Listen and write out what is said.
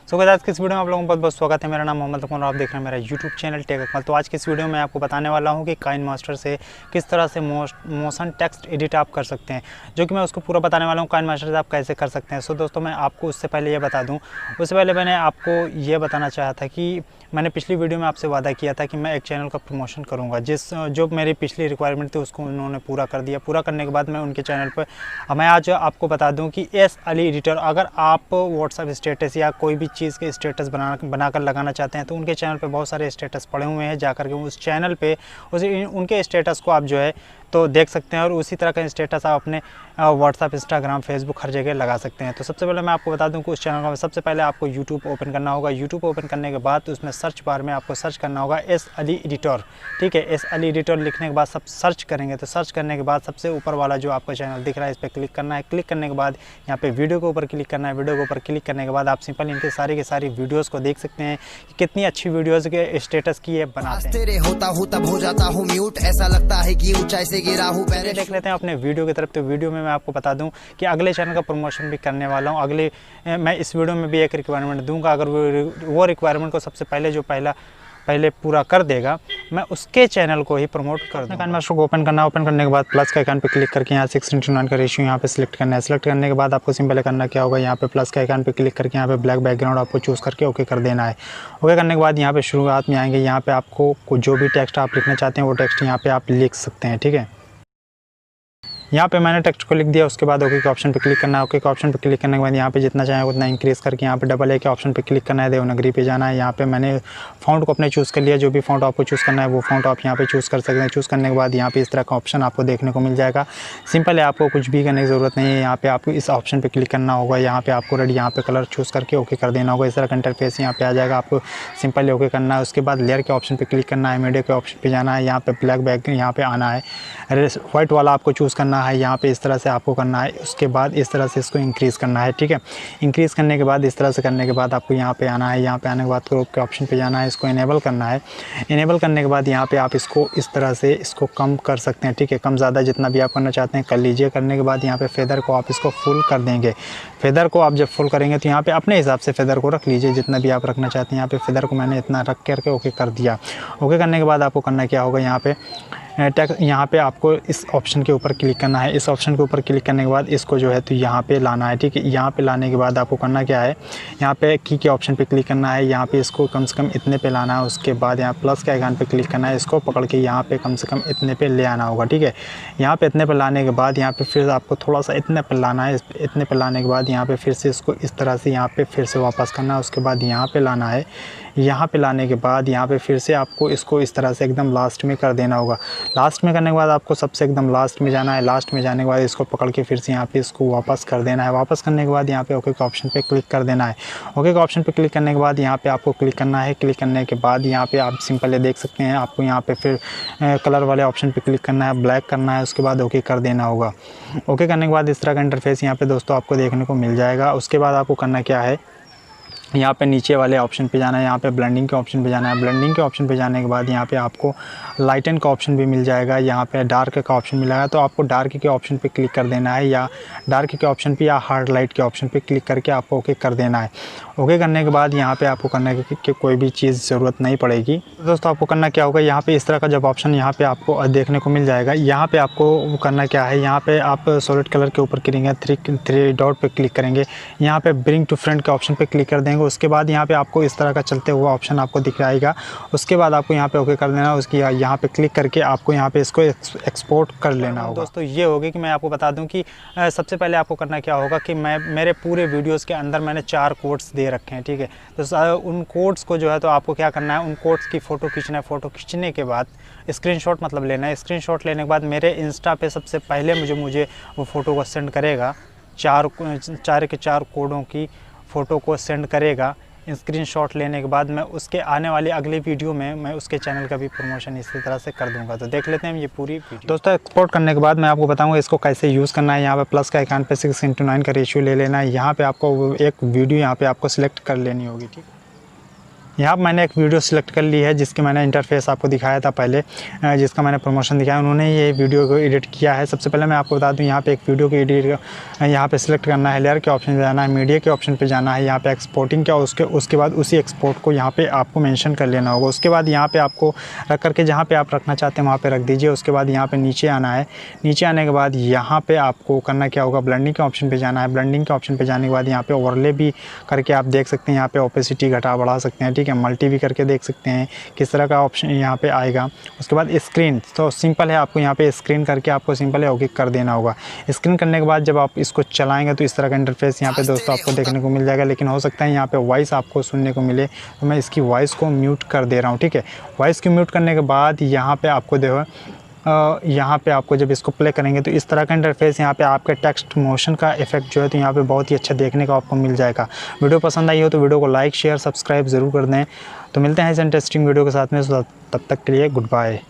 So guys, आज की इस वीडियो में आप लोगों का बहुत बहुत स्वागत है। मेरा नाम मोहम्मद और आप देख रहे हैं मेरा यूट्यूब चैनल टेकअकमल। तो आज की इस वीडियो में आपको बताने वाला हूं कि काइनमास्टर से किस तरह से मोशन टेक्स्ट एडिट आप कर सकते हैं, जो कि मैं उसको पूरा बताने वाला हूं। काइनमास्टर से आप कैसे कर सकते हैं। सो दोस्तों, मैं आपको उससे पहले ये बता दूँ, उससे पहले मैंने आपको ये बताना चाहा था कि मैंने पिछली वीडियो में आपसे वादा किया था कि मैं एक चैनल का प्रमोशन करूँगा। जो मेरी पिछली रिक्वायरमेंट थी उसको उन्होंने पूरा कर दिया। पूरा करने के बाद मैं उनके चैनल पर मैं आज आपको बता दूं कि alieditor, अगर आप व्हाट्सएप स्टेटस या कोई भी चीज़ के स्टेटस बनाकर लगाना चाहते हैं तो उनके चैनल पे बहुत सारे स्टेटस पड़े हुए हैं। जाकर के उस चैनल पे उनके स्टेटस को आप जो है तो देख सकते हैं, और उसी तरह का स्टेटस आप अपने व्हाट्सएप, इंस्टाग्राम, फेसबुक हर जगह लगा सकते हैं। तो सबसे पहले मैं आपको बता दूं कि उस चैनल का सबसे पहले आपको यूट्यूब ओपन करना होगा। यूट्यूब ओपन करने के बाद उसमें सर्च बार में आपको सर्च करना होगा alieditor। ठीक है, alieditor लिखने के बाद सब सर्च करेंगे तो सर्च करने के बाद सबसे ऊपर वाला जो आपका चैनल दिख रहा है इस पर क्लिक करना है। क्लिक करने के बाद यहाँ पे वीडियो के ऊपर क्लिक करना है। वीडियो के ऊपर क्लिक करने के बाद आप सिंपल इनके सारी की सारी वीडियोज़ को देख सकते हैं कि कितनी अच्छी वीडियोज़ के स्टेटस की ये बनाते हैं। होता हूँ तब हो जाता हूँ म्यूट, ऐसा लगता है कि ऊंचाई से गिरा हूँ। पहले देख लेते हैं अपने वीडियो की तरफ। तो वीडियो में मैं आपको बता दूं कि अगले चैनल का प्रमोशन भी करने वाला हूं। मैं इस वीडियो में भी एक रिक्वायरमेंट दूंगा। अगर वो रिक्वायरमेंट को सबसे पहले जो पहले पूरा कर देगा, मैं उसके चैनल को ही प्रमोट कर दूँगा। काइनमास्टर को ओपन करना है। ओपन करने के बाद प्लस के आइकन पे क्लिक करके यहाँ 6:9 का रेशियो यहाँ पे सिलेक्ट करना है। सिलेक्ट करने के बाद आपको सिंपल करना क्या होगा, यहाँ पे प्लस के आइकन पे क्लिक करके यहाँ पे ब्लैक बैकग्राउंड आपको चूज़ करके ओके कर देना है। ओके करने के बाद यहाँ पे शुरुआत में आएंगे, यहाँ पे आपको जो भी टेक्स्ट आप लिखना चाहते हैं वो टेक्स्ट यहाँ पे आप लिख सकते हैं। ठीक है, यहाँ पे मैंने टेक्स्ट को लिख दिया। उसके बाद ओके के ऑप्शन पे क्लिक करना है। ओके के ऑप्शन पे क्लिक करने के बाद यहाँ पे जितना चाहे उतना इंक्रीज़ करके यहाँ पे डबल ए के ऑप्शन पे क्लिक करना है। देवनागरी पे जाना है। यहाँ पे मैंने फ़ॉन्ट को अपने चूज़ कर लिया। जो भी फ़ॉन्ट आपको चूज़ करना है वो फ़ॉन्ट आप यहाँ पे चूज़ कर सकते हैं। चूज़ करने के बाद यहाँ पे इस तरह का ऑप्शन आपको देखने को मिल जाएगा। सिंपल है, आपको कुछ भी करने की ज़रूरत नहीं है। यहाँ पे आपको इस ऑप्शन पर क्लिक करना होगा। यहाँ पे आपको रेडी यहाँ पे कलर चूज़ करके ओके कर देना होगा। इस तरह का इंटरफेस यहाँ पे आ जाएगा। आपको सिंपल ओके करना है। उसके बाद लेयर के ऑप्शन पर क्लिक करना है। मीडिया के ऑप्शन पर जाना है। यहाँ पे ब्लैक बैक यहाँ पे आना है। वाइट वाला आपको चूज़ करना है। यहाँ पे इस तरह से आपको करना है। उसके बाद इस तरह से इसको इंक्रीज़ करना है। ठीक है, इंक्रीज़ करने के बाद इस तरह से करने के बाद आपको यहाँ पे आना है। यहाँ पे आने के बाद क्रॉप के ऑप्शन पे जाना है। इसको इनेबल करना है। इनेबल करने के बाद यहाँ पे आप इसको इस तरह से इसको कम कर सकते हैं। ठीक है, कम ज़्यादा जितना भी आप करना चाहते हैं कर लीजिए। करने के बाद यहाँ पे फेदर को आप इसको फुल कर देंगे। फेदर को आप जब फुल करेंगे तो यहाँ पे अपने हिसाब से फेदर को रख लीजिए, जितना भी आप रखना चाहते हैं। यहाँ पे फेदर को मैंने इतना रख करके ओके कर दिया। ओके करने के बाद आपको करना क्या होगा, यहाँ पे आपको इस ऑप्शन के ऊपर क्लिक करना है। इस ऑप्शन के ऊपर क्लिक करने के बाद इसको जो है तो यहाँ पे लाना है। ठीक है, यहाँ पे लाने के बाद आपको करना क्या है, यहाँ पे की के ऑप्शन पे क्लिक करना है। यहाँ पे इसको कम से कम इतने पे लाना है। उसके बाद यहाँ प्लस के आइकन पे क्लिक करना है। इसको पकड़ के यहाँ पे कम से कम इतने पे ले आना होगा। ठीक है, यहाँ पे इतने पे लाने के बाद यहाँ पे फिर आपको थोड़ा सा इतने पे लाना है। इतने पे लाने के बाद यहाँ पे फिर से इसको इस तरह से यहाँ पे फिर से वापस करना है। उसके बाद यहाँ पे लाना है। यहाँ पे लाने के बाद यहाँ पे फिर से आपको इसको इस तरह से एकदम लास्ट में कर देना होगा। लास्ट में करने के बाद आपको सबसे एकदम लास्ट में जाना है। लास्ट में जाने के बाद इसको पकड़ के फिर से यहाँ पे इसको वापस कर देना है। वापस करने के बाद यहाँ पे ओके के ऑप्शन पे क्लिक कर देना है। ओके के ऑप्शन पे क्लिक करने के बाद यहाँ पे आपको क्लिक करना है। क्लिक करने के बाद यहाँ पे आप सिंपल ये देख सकते हैं, आपको यहाँ पे फिर कलर वाले ऑप्शन पे क्लिक करना है, ब्लैक करना है। उसके बाद ओके कर देना होगा। ओके करने के बाद इस तरह का इंटरफेस यहाँ पे दोस्तों आपको देखने को मिल जाएगा। उसके बाद आपको करना क्या है, यहाँ पे नीचे वाले ऑप्शन पे जाना है। यहाँ पे ब्लेंडिंग के ऑप्शन पे जाना है। ब्लेंडिंग के ऑप्शन पे जाने के बाद यहाँ पे आपको लाइटन का ऑप्शन भी मिल जाएगा। यहाँ पे डार्क का ऑप्शन मिलेगा, तो आपको डार्क के ऑप्शन पे क्लिक कर देना है, या डार्क के ऑप्शन पे या हार्ड लाइट के ऑप्शन पे क्लिक करके आपको ओके कर देना है। ओके करने के बाद यहाँ पे आपको करने की कोई भी चीज़ ज़रूरत नहीं पड़ेगी। दोस्तों आपको करना क्या होगा, यहाँ पे इस तरह का जब ऑप्शन यहाँ पे आपको देखने को मिल जाएगा, यहाँ पे आपको करना क्या है, यहाँ पे आप सॉलिड कलर के ऊपर करेंगे, थ्री डॉट पे क्लिक करेंगे। यहाँ पे ब्रिंग टू फ्रंट के ऑप्शन पे क्लिक कर देंगे। उसके बाद यहाँ पे आपको इस तरह का चलते हुआ ऑप्शन आपको दिख जाएगा। उसके बाद आपको यहाँ पे ओके कर देना। उसकी यहाँ पे क्लिक करके आपको यहाँ पे इसको एक्सपोर्ट कर लेना होगा। दोस्तों ये होगी कि मैं आपको बता दूं कि सबसे पहले आपको करना क्या होगा कि मेरे पूरे वीडियोस के अंदर मैंने 4 कोड्स दे रखे हैं। ठीक है, तो उन कोड्स को जो है तो आपको क्या करना है, उन कोड्स की फ़ोटो खींचना है। फ़ोटो खींचने के बाद स्क्रीनशॉट मतलब लेना है। स्क्रीनशॉट लेने के बाद मेरे इंस्टा पे सबसे पहले मुझे वो फ़ोटो को सेंड करेगा। 4 के 4 कोडों की फ़ोटो को सेंड करेगा। स्क्रीनशॉट लेने के बाद मैं उसके आने वाली अगले वीडियो में मैं उसके चैनल का भी प्रमोशन इसी तरह से कर दूंगा। तो देख लेते हैं ये पूरी वीडियो। दोस्तों एक्सपोर्ट करने के बाद मैं आपको बताऊंगा इसको कैसे यूज़ करना है। यहाँ पे प्लस का आइकन पे 6:9 का रेशियो ले लेना है। यहाँ पे आपको एक वीडियो यहाँ पे आपको सिलेक्ट कर लेनी होगी। ठीक है, यहाँ मैंने एक वीडियो सिलेक्ट कर ली है जिसकी मैंने इंटरफेस आपको दिखाया था पहले, जिसका मैंने प्रमोशन दिखाया, उन्होंने ये वीडियो को एडिट किया है। सबसे पहले मैं आपको बता दूँ, यहाँ पे एक वीडियो को एडिट यहाँ पे सिलेक्ट करना है, लेयर के ऑप्शन पे जाना है, मीडिया के ऑप्शन पे जाना है, यहाँ पे एक्सपोर्टिंग क्या उसके बाद उसी एक्सपोर्ट को यहाँ पे आपको मेंशन कर लेना होगा। उसके बाद यहाँ पे आपको रख करके जहाँ पे आप रखना चाहते हैं वहाँ पे रख दीजिए। उसके बाद यहाँ पे नीचे आना है, नीचे आने के बाद यहाँ पे आपको करना क्या होगा, ब्लेंडिंग के ऑप्शन पे जाना है। ब्लेंडिंग के ऑप्शन पे जाने के बाद यहाँ पे ओवरले भी करके आप देख सकते हैं, यहाँ पे ओपेसिटी घटा बढ़ा सकते हैं, ठीक है। मल्टी भी करके देख सकते हैं किस तरह का ऑप्शन यहाँ पे आएगा। उसके बाद स्क्रीन, तो सिंपल है, आपको यहाँ पे स्क्रीन करके आपको सिंपल है ओके कर देना होगा। स्क्रीन करने के बाद जब आप इसको चलाएंगे तो इस तरह का इंटरफेस यहाँ पे दोस्तों आपको देखने को मिल जाएगा। लेकिन हो सकता है यहाँ पे वॉइस आपको सुनने को मिले, तो मैं इसकी वॉइस को म्यूट कर दे रहा हूँ, ठीक है। वॉइस को म्यूट करने के बाद यहाँ पे आपको देखो, यहाँ पे आपको जब इसको प्ले करेंगे तो इस तरह का इंटरफेस यहाँ पे आपके टेक्स्ट मोशन का इफेक्ट जो है तो यहाँ पे बहुत ही अच्छा देखने को आपको मिल जाएगा। वीडियो पसंद आई हो तो वीडियो को लाइक शेयर सब्सक्राइब ज़रूर कर दें। तो मिलते हैं इस इंटरेस्टिंग वीडियो के साथ में, तब तक के लिए गुड बाय।